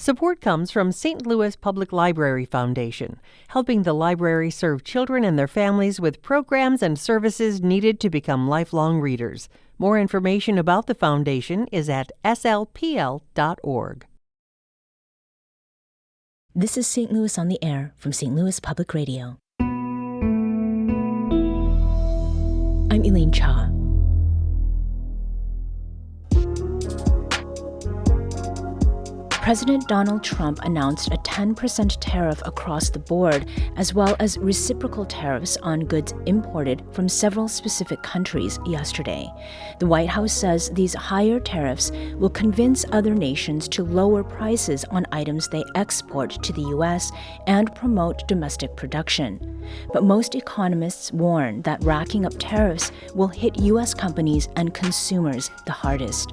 Support comes from St. Louis Public Library Foundation, helping the library serve children and their families with programs and services needed to become lifelong readers. More information about the foundation is at slpl.org. This is St. Louis on the Air from St. Louis Public Radio. I'm Elaine Cha. President Donald Trump announced a 10% tariff across the board, as well as reciprocal tariffs on goods imported from several specific countries yesterday. The White House says these higher tariffs will convince other nations to lower prices on items they export to the U.S. and promote domestic production. But most economists warn that racking up tariffs will hit U.S. companies and consumers the hardest.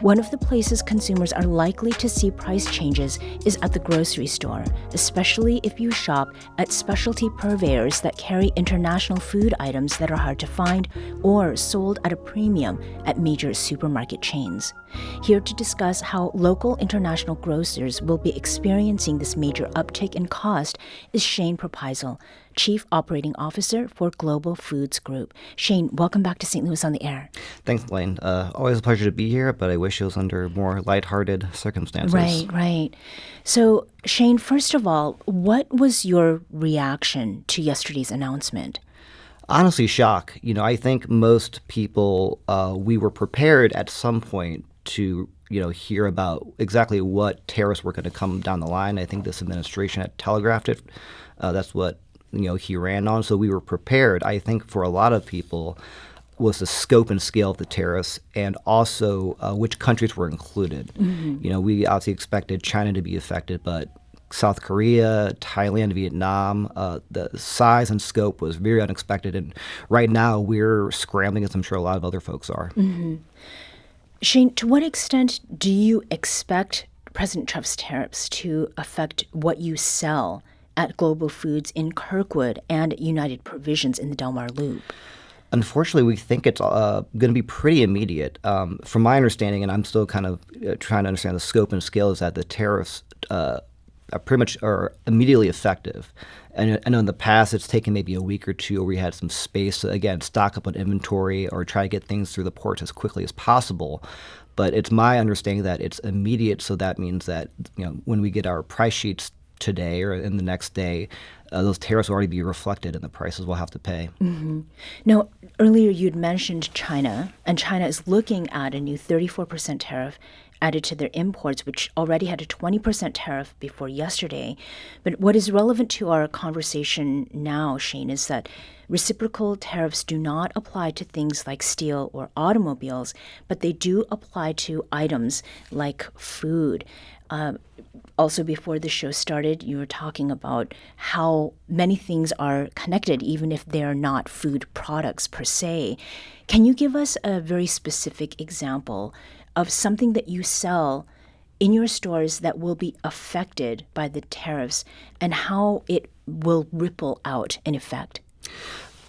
One of the places consumers are likely to see price changes is at the grocery store, especially if you shop at specialty purveyors that carry international food items that are hard to find or sold at a premium at major supermarket chains. Here to discuss how local international grocers will be experiencing this major uptick in cost is Shayn Prapaisilp, Chief Operating Officer for Global Foods Group. Shayn, welcome back to St. Louis on the Air. Thanks, Elaine. Always a pleasure to be here, but I wish it was under more lighthearted circumstances. Right. So, Shayn, first of all, what was your reaction to yesterday's announcement? Honestly, shock. I think most people, we were prepared at some point to hear about exactly what tariffs were going to come down the line. I think this administration had telegraphed it. That's what he ran on. So we were prepared. I think for a lot of people was the scope and scale of the tariffs and also which countries were included. Mm-hmm. We obviously expected China to be affected, but South Korea, Thailand, Vietnam, the size and scope was very unexpected. And right now we're scrambling, as I'm sure a lot of other folks are. Mm-hmm. Shayn, to what extent do you expect President Trump's tariffs to affect what you sell at Global Foods in Kirkwood and United Provisions in the Delmar Loop? Unfortunately, we think it's going to be pretty immediate. From my understanding, and I'm still kind of trying to understand the scope and scale, is that the tariffs pretty much are immediately effective. And I know in the past it's taken maybe a week or two where we had some space to, again, stock up on inventory or try to get things through the ports as quickly as possible. But it's my understanding that it's immediate, so that means that when we get our price sheets today or in the next day, those tariffs will already be reflected in the prices we'll have to pay. Mm-hmm. Now, earlier you'd mentioned China, and China is looking at a new 34% tariff added to their imports, which already had a 20% tariff before yesterday. But what is relevant to our conversation now, Shayn, is that reciprocal tariffs do not apply to things like steel or automobiles, but they do apply to items like food. Also, before the show started, you were talking about how many things are connected, even if they're not food products per se. Can you give us a very specific example of something that you sell in your stores that will be affected by the tariffs and how it will ripple out in effect?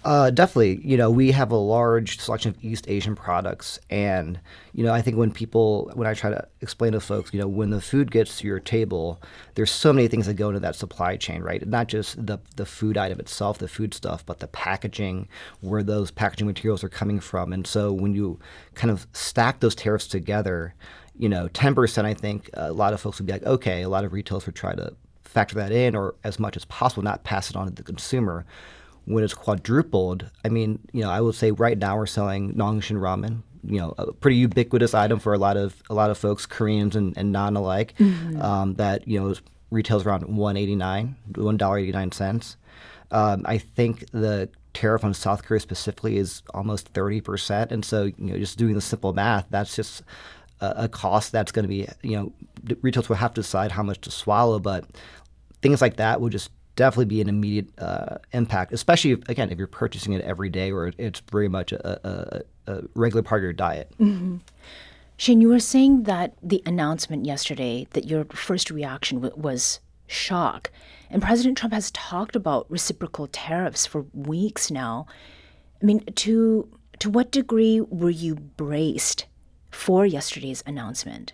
Definitely. We have a large selection of East Asian products. And, I think when I try to explain to folks, when the food gets to your table, there's so many things that go into that supply chain, right? Not just the food item itself, the food stuff, but the packaging, where those packaging materials are coming from. And so when you kind of stack those tariffs together, 10%, I think a lot of folks would be like, okay, a lot of retailers would try to factor that in or as much as possible, not pass it on to the consumer. When it's quadrupled, I would say right now we're selling Nongshin ramen, a pretty ubiquitous item for a lot of folks, Koreans and non alike. Mm-hmm. That retails around $1.89. I think the tariff on South Korea specifically is almost 30%, and so just doing the simple math, that's just a cost that's going to be retailers will have to decide how much to swallow, but things like that will just definitely be an immediate impact, especially if you're purchasing it every day or it's very much a regular part of your diet. Mm-hmm. Shayn, you were saying that the announcement yesterday, that your first reaction was shock. And President Trump has talked about reciprocal tariffs for weeks now. To what degree were you braced for yesterday's announcement?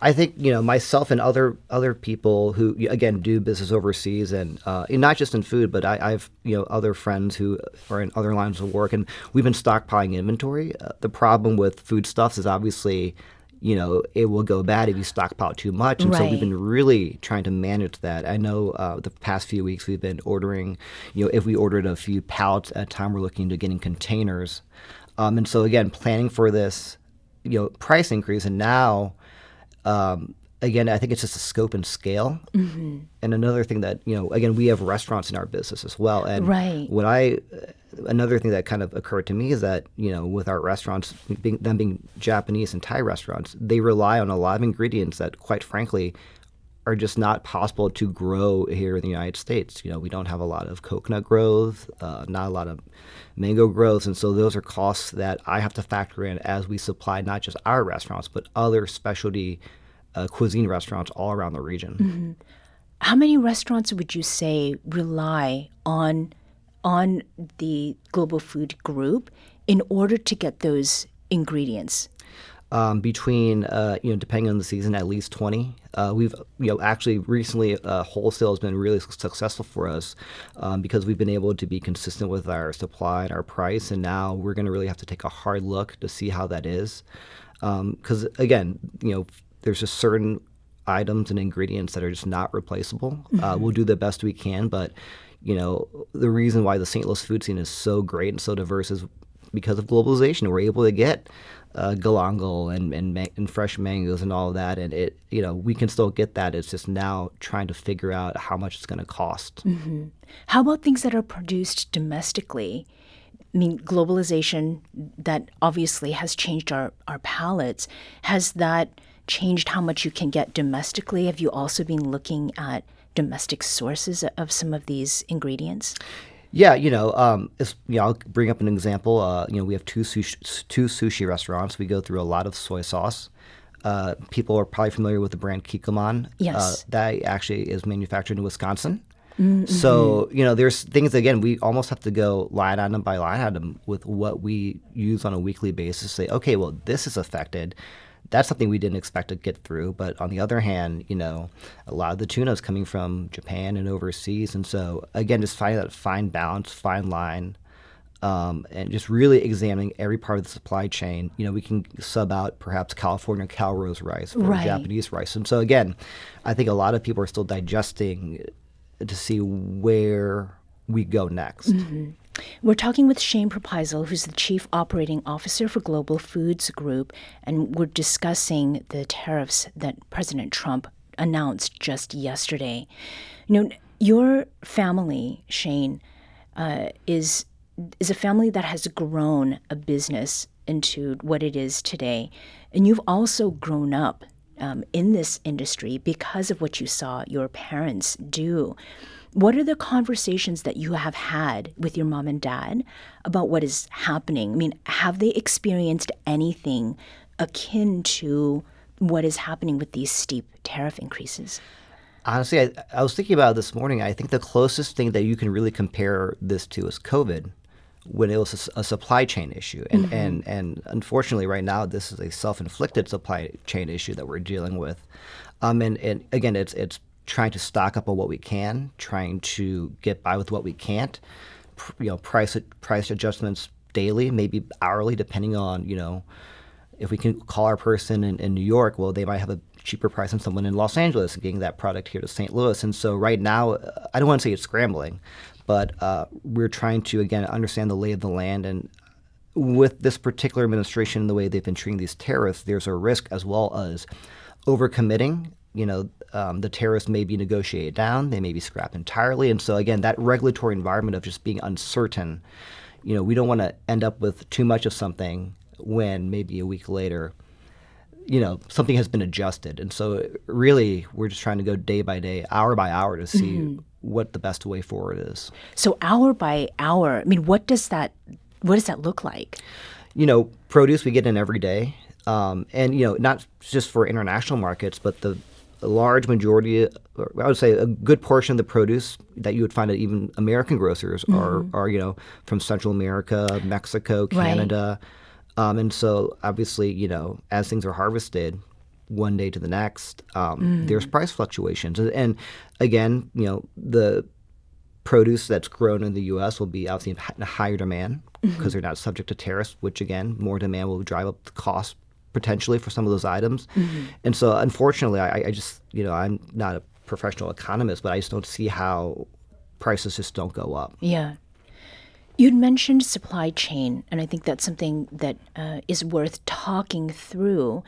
I think myself and other people who again do business overseas and not just in food, but I've other friends who are in other lines of work, and we've been stockpiling inventory. The problem with foodstuffs is obviously it will go bad if you stockpile too much, and so we've been really trying to manage that. I know the past few weeks we've been ordering, if we ordered a few pallets at a time, we're looking to getting containers, and so again planning for this price increase, and now. Again, I think it's just the scope and scale. Mm-hmm. And another thing that, again, we have restaurants in our business as well. And another thing that kind of occurred to me is that, with our restaurants, them being Japanese and Thai restaurants, they rely on a lot of ingredients that, quite frankly, are just not possible to grow here in the United States. We don't have a lot of coconut growth, not a lot of mango growth. And so those are costs that I have to factor in as we supply not just our restaurants, but other specialty cuisine restaurants all around the region. Mm-hmm. How many restaurants would you say rely on the Global Food Group in order to get those ingredients? Between, depending on the season, at least 20. We've, actually recently wholesale has been really successful for us because we've been able to be consistent with our supply and our price. And now we're going to really have to take a hard look to see how that is. Because again, there's just certain items and ingredients that are just not replaceable. Mm-hmm. We'll do the best we can, but the reason why the St. Louis food scene is so great and so diverse is because of globalization. We're able to get galangal and fresh mangoes and all of that, and we can still get that. It's just now trying to figure out how much it's going to cost. Mm-hmm. How about things that are produced domestically? I mean, globalization that obviously has changed our palates. Has that changed how much you can get domestically? Have you also been looking at domestic sources of some of these ingredients? Yeah, I'll bring up an example. We have two sushi restaurants. We go through a lot of soy sauce. People are probably familiar with the brand Kikkoman. Yes. That actually is manufactured in Wisconsin. Mm-hmm. So, there's things, again, we almost have to go line item by line item with what we use on a weekly basis. Say, okay, well, this is affected. That's something we didn't expect to get through. But on the other hand, a lot of the tuna is coming from Japan and overseas. And so, again, just finding that fine balance, fine line, and just really examining every part of the supply chain. We can sub out perhaps California CalRose rice for Japanese rice. And so, again, I think a lot of people are still digesting to see where we go next. Mm-hmm. We're talking with Shayn Prapaisilp, who's the Chief Operating Officer for Global Foods Group, and we're discussing the tariffs that President Trump announced just yesterday. Your family, Shayn, is a family that has grown a business into what it is today, and you've also grown up in this industry because of what you saw your parents do. What are the conversations that you have had with your mom and dad about what is happening? I mean, have they experienced anything akin to what is happening with these steep tariff increases? Honestly, I was thinking about it this morning. I think the closest thing that you can really compare this to is COVID, when it was a supply chain issue. And, mm-hmm. and unfortunately, right now, this is a self-inflicted supply chain issue that we're dealing with. And again, it's trying to stock up on what we can, trying to get by with what we can't, price adjustments daily, maybe hourly, depending on, if we can call our person in New York, well, they might have a cheaper price than someone in Los Angeles and getting that product here to St. Louis. And so right now, I don't want to say it's scrambling, but we're trying to, again, understand the lay of the land. And with this particular administration and the way they've been treating these tariffs, there's a risk as well as overcommitting. The tariffs may be negotiated down, they may be scrapped entirely. And so, again, that regulatory environment of just being uncertain, we don't want to end up with too much of something when maybe a week later, something has been adjusted. And so really, we're just trying to go day by day, hour by hour to see mm-hmm. what the best way forward is. So hour by hour, I mean, what does that look like? Produce we get in every day. And, not just for international markets, but the large majority, or I would say a good portion of the produce that you would find at even American grocers mm-hmm. are from Central America, Mexico, Canada. Right. And so obviously, as things are harvested, one day to the next. There's price fluctuations. And again, the produce that's grown in the U.S. will be obviously in higher demand because they're not subject to tariffs, which again, more demand will drive up the cost potentially for some of those items. And so unfortunately, I just, I'm not a professional economist, but I just don't see how prices just don't go up. Yeah. You'd mentioned supply chain, and I think that's something that is worth talking through.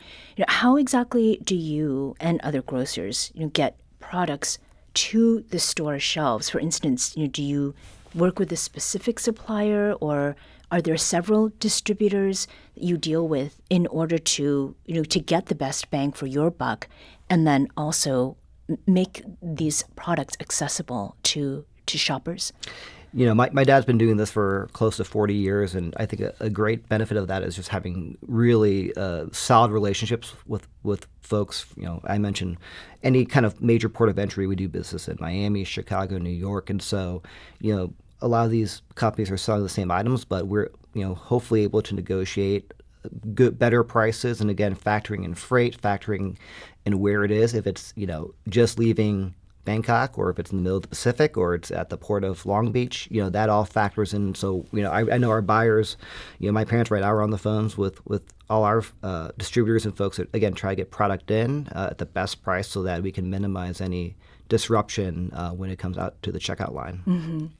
How exactly do you and other grocers get products to the store shelves? For instance, do you work with a specific supplier, or are there several distributors that you deal with in order to to get the best bang for your buck, and then also make these products accessible to shoppers? My dad's been doing this for close to 40 years, and I think a great benefit of that is just having really solid relationships with folks. I mentioned any kind of major port of entry. We do business in Miami, Chicago, New York, and so a lot of these companies are selling the same items, but we're hopefully able to negotiate better prices, and again, factoring in freight, factoring in where it is, if it's just leaving Bangkok, or if it's in the middle of the Pacific, or it's at the port of Long Beach, that all factors in. So, I know our buyers, my parents right now are on the phones with all our distributors and folks that, again, try to get product in at the best price so that we can minimize any disruption when it comes out to the checkout line.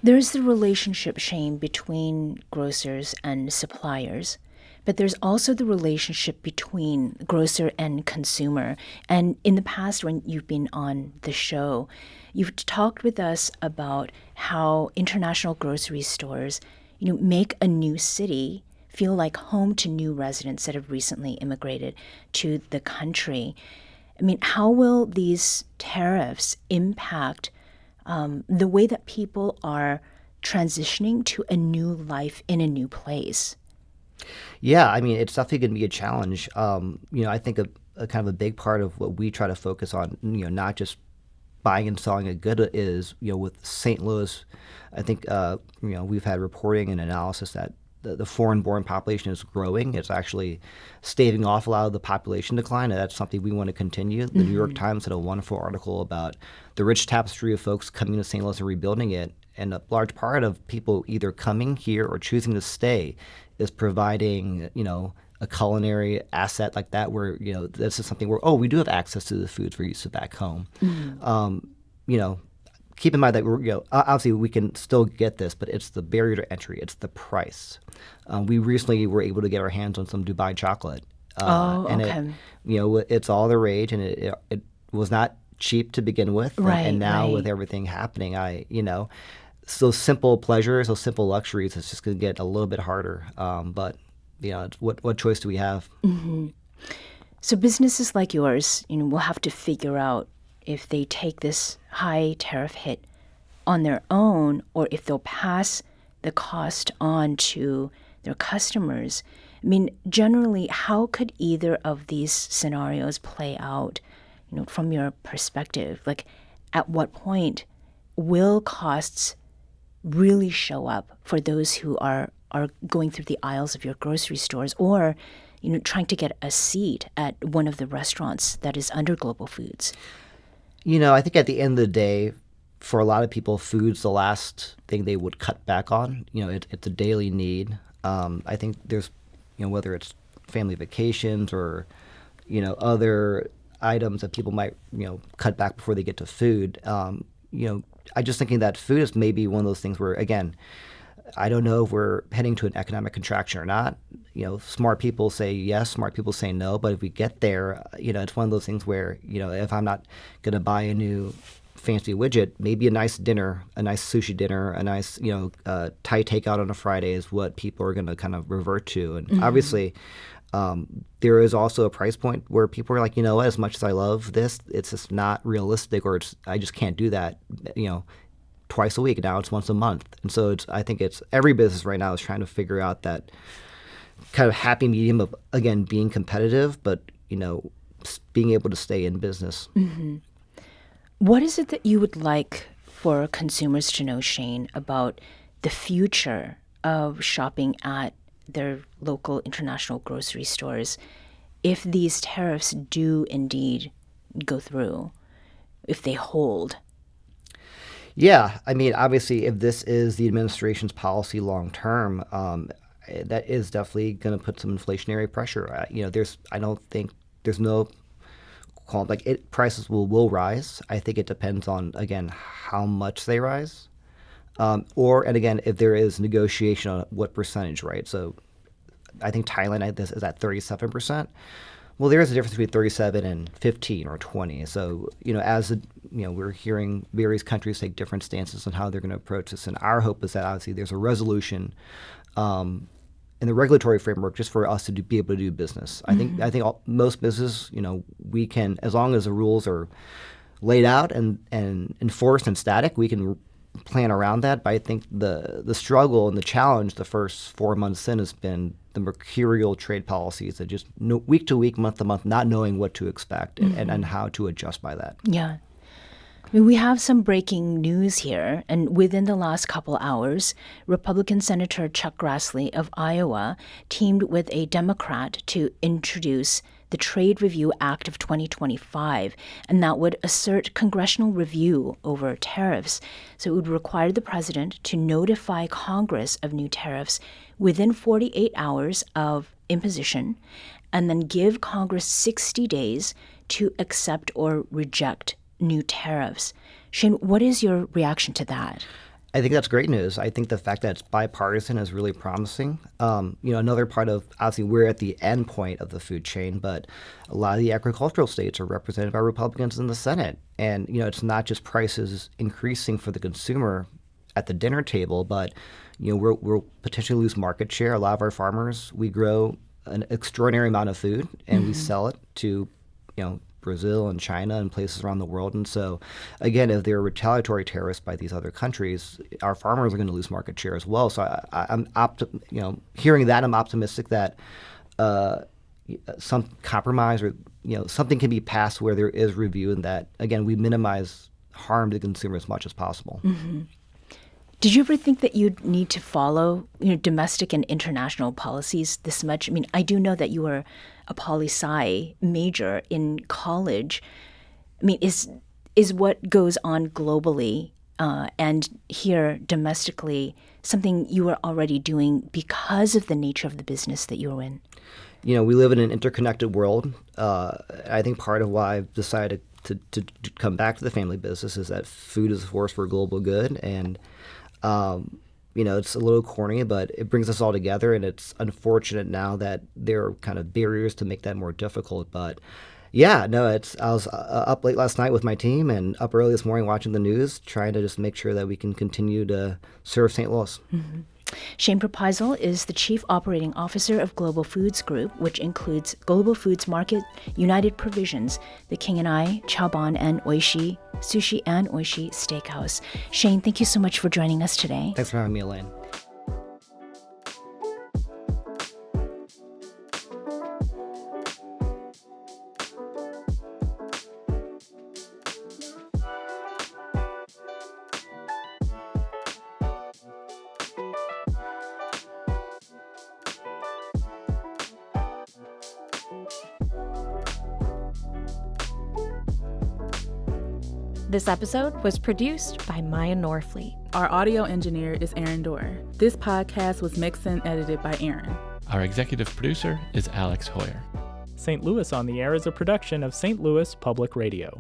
There's the relationship, Shayn, between grocers and suppliers. But there's also the relationship between grocer and consumer. And in the past, when you've been on the show, you've talked with us about how international grocery stores, make a new city feel like home to new residents that have recently immigrated to the country. I mean, how will these tariffs impact the way that people are transitioning to a new life in a new place? Yeah, I mean, it's definitely going to be a challenge. I think a kind of a big part of what we try to focus on, not just buying and selling a good is, with St. Louis, I think, we've had reporting and analysis that the foreign-born population is growing. It's actually staving off a lot of the population decline, and that's something we want to continue. The New York Times had a wonderful article about the rich tapestry of folks coming to St. Louis and rebuilding it, and a large part of people either coming here or choosing to stay is providing, a culinary asset like that, where, this is something where, we do have access to the foods we're used to back home. Keep in mind that we're, obviously we can still get this, but it's the barrier to entry. It's the price. We recently were able to get our hands on some Dubai chocolate. And it's all the rage, and it was not cheap to begin with. Right, and now right. with everything happening, those simple pleasures, those simple luxuries, it's just going to get a little bit harder. But what choice do we have? So businesses like yours, will have to figure out if they take this high tariff hit on their own, or if they'll pass the cost on to their customers. I mean, generally, how could either of these scenarios play out, from your perspective? Like, at what point will costs really show up for those who are going through the aisles of your grocery stores, or trying to get a seat at one of the restaurants that is under Global Foods? I think at the end of the day, for a lot of people, food's the last thing they would cut back on. It's a daily need. I think there's, whether it's family vacations or, other items that people might, cut back before they get to food. I just thinking that food is maybe one of those things where, again, I don't know if we're heading to an economic contraction or not. Smart people say yes, smart people say no. But if we get there, it's one of those things where, if I'm not going to buy a new fancy widget, maybe a nice dinner, a nice sushi dinner, a nice, Thai takeout on a Friday is what people are going to kind of revert to. And obviously, there is also a price point where people are like, what, as much as I love this, it's just not realistic, or I just can't do that, twice a week. Now it's once a month. And so I think every business right now is trying to figure out that kind of happy medium of, again, being competitive, but, being able to stay in business. What is it that you would like for consumers to know, Shayn, about the future of shopping at their local international grocery stores? if these tariffs do indeed go through, if they hold? Yeah, I mean, obviously, if this is the administration's policy long term, that is definitely going to put some inflationary pressure. I don't think there's no prices will rise. I think it depends on, again, how much they rise, and again, if there is negotiation on what percentage, right? So, I think Thailand is at 37%. Well, there is a difference between 37 and 15 or 20. So, we're hearing various countries take different stances on how they're going to approach this. And our hope is that obviously there's a resolution in the regulatory framework just for us to be able to do business. Mm-hmm. I think most business, we can, as long as the rules are laid out and enforced and static, we can plan around that. But I think the struggle and the challenge the first 4 months in has been the mercurial trade policies that just week to week, month to month, not knowing what to expect and how to adjust by that. Yeah. I mean, we have some breaking news here, and within the last couple hours, Republican Senator Chuck Grassley of Iowa teamed with a Democrat to introduce the Trade Review Act of 2025, and that would assert congressional review over tariffs. So it would require the president to notify Congress of new tariffs within 48 hours of imposition, and then give Congress 60 days to accept or reject new tariffs. Shayn, what is your reaction to that? I think that's great news. I think the fact that it's bipartisan is really promising. Another part of, obviously, we're at the end point of the food chain, but a lot of the agricultural states are represented by Republicans in the Senate. And, it's not just prices increasing for the consumer at the dinner table, but, we'll potentially lose market share. A lot of our farmers, we grow an extraordinary amount of food and we sell it to, Brazil and China and places around the world. And so, again, if there are retaliatory tariffs by these other countries, our farmers are going to lose market share as well. So I'm hearing that, I'm optimistic that some compromise or something can be passed where there is review, and that, again, we minimize harm to the consumer as much as possible. Mm-hmm. Did you ever think that you'd need to follow domestic and international policies this much? I mean, I do know that you were a poli-sci major in college. I mean, is what goes on globally and here domestically something you were already doing because of the nature of the business that you're in? We live in an interconnected world. I think part of why I've decided to come back to the family business is that food is a force for global good. And it's a little corny, but it brings us all together, and it's unfortunate now that there are kind of barriers to make that more difficult. But yeah, no, I was up late last night with my team and up early this morning watching the news, trying to just make sure that we can continue to serve St. Louis. Mm-hmm. Shayn Prapaisilp is the Chief Operating Officer of Global Foods Group, which includes Global Foods Market, United Provisions, The King and I, Chaoban and Oishi Sushi, and Oishi Steakhouse. Shayn, thank you so much for joining us today. Thanks for having me, Elaine. This episode was produced by Maya Norfleet. Our audio engineer is Aaron Dorr. This podcast was mixed and edited by Aaron. Our executive producer is Alex Hoyer. St. Louis on the Air is a production of St. Louis Public Radio.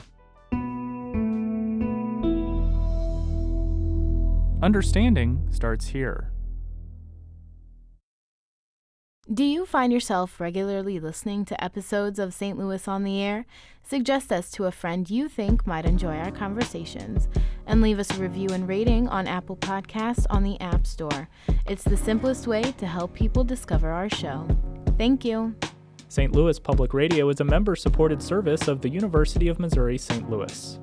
Understanding starts here. Do you find yourself regularly listening to episodes of St. Louis on the Air? Suggest us to a friend you think might enjoy our conversations, and leave us a review and rating on Apple Podcasts on the App Store. It's the simplest way to help people discover our show. Thank you. St. Louis Public Radio is a member-supported service of the University of Missouri St. Louis.